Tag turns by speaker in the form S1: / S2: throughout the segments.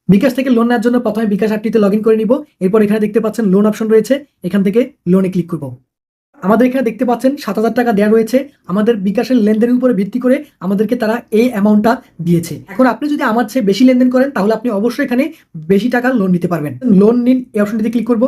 S1: বিকাশ থেকে লোন নেওয়ার জন্য প্রথমে বিকাশ অ্যাপটিতে লগ ইন করে নিব। এরপর এখানে দেখতে পাচ্ছেন লোন অপশন রয়েছে, এখান থেকে লোনে ক্লিক করব। আমাদের এখানে দেখতে পাচ্ছেন 7,000 টাকা দেওয়া রয়েছে। আমাদের বিকাশের লেনদেনের উপরে ভিত্তি করে আমাদেরকে তারা এই অ্যামাউন্টটা দিয়েছে। এখন আপনি যদি আমার চেয়ে বেশি লেনদেন করেন তাহলে আপনি অবশ্যই এখানে বেশি টাকা লোন নিতে পারবেন। লোন নিন এই অপশনটিতে ক্লিক করব।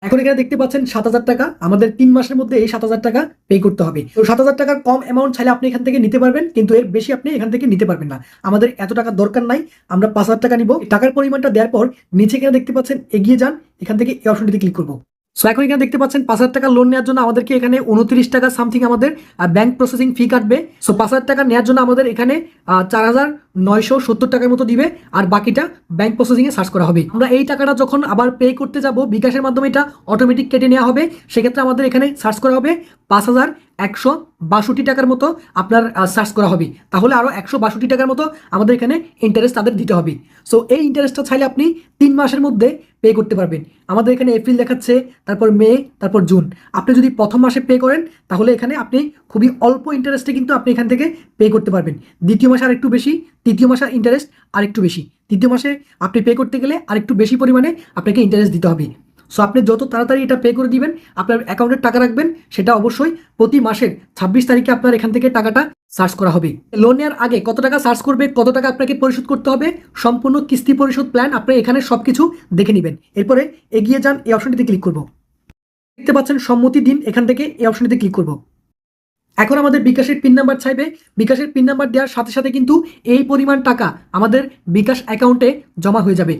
S1: এখন এখানে দেখতে পাচ্ছেন 7,000 টাকা, আমাদের 3 মাসের মধ্যে এই 7,000 টাকা পে করতে হবে। তো 7,000 টাকার কম অ্যামাউন্ট চাইলে আপনি এখান থেকে নিতে পারবেন, কিন্তু এর বেশি আপনি এখান থেকে নিতে পারবেন না। আমাদের এত টাকা দরকার নাই, আমরা 5,000 টাকা নিব। টাকার পরিমাণটা দেওয়ার পর নিচে এখানে দেখতে পাচ্ছেন এগিয়ে যান, এখান থেকে এই অপশনটিতে ক্লিক করব। সো এখন এখানে দেখতে পাচ্ছেন 5,000 টাকা লোন নেওয়ার জন্য আমাদেরকে এখানে 29 টাকা সামথিং আমাদের ব্যাংক প্রসেসিং ফি কাটবে। সো 5,000 টাকা নেওয়ার জন্য আমাদের এখানে 4,970 টাকার মতো দিবে, আর বাকিটা ব্যাংক প্রসেসিংয়ে সার্চ করা হবে। আমরা এই টাকাটা যখন আবার পে করতে যাব বিকাশের মাধ্যমে এটা অটোমেটিক কেটে নেওয়া হবে। সেক্ষেত্রে আমাদের এখানে সার্চ করা হবে 5,162 টাকার মতো আপনার সার্চ করা হবে। তাহলে আরও 162 টাকার মতো আমাদের এখানে ইন্টারেস্ট তাদের দিতে হবে। সো এই ইন্টারেস্টটা চাইলে আপনি 3 মাসের মধ্যে পে করতে পারবেন। আমাদের এখানে এপ্রিল দেখাচ্ছে, তারপর মে, তারপর জুন। আপনি যদি প্রথম মাসে পে করেন তাহলে এখানে আপনি খুবই অল্প ইন্টারেস্টে কিন্তু আপনি এখান থেকে পে করতে পারবেন। দ্বিতীয় মাসে আরেকটু বেশি, তৃতীয় মাসে ইন্টারেস্ট আরেকটু বেশি, তৃতীয় মাসে আপনি পে করতে গেলে আরেকটু বেশি পরিমাণে আপনাকে ইন্টারেস্ট দিতে হবে। সো আপনি যত তাড়াতাড়ি এটা পে করে দিবেন, আপনার অ্যাকাউন্টে টাকা রাখবেন, সেটা অবশ্যই প্রতি মাসের 26 তারিখে আপনার এখান থেকে টাকাটা সার্চ করা হবে। লোন নেওয়ার আগে কত টাকা সার্চ করবে, কত টাকা আপনাকে পরিশোধ করতে হবে, সম্পূর্ণ কিস্তি পরিশোধ প্ল্যান আপনি এখানে সবকিছু দেখে নেবেন। এরপরে এগিয়ে যান এই অপশনটিতে ক্লিক করব। দেখতে পাচ্ছেন সম্মতি দিন, এখান থেকে এই অপশনটিতে ক্লিক করব। এখন আমাদের বিকাশের পিন নাম্বার চাইবে। বিকাশের পিন নাম্বার দেওয়ার সাথে সাথে কিন্তু এই পরিমাণ টাকা আমাদের বিকাশ অ্যাকাউন্টে জমা হয়ে যাবে।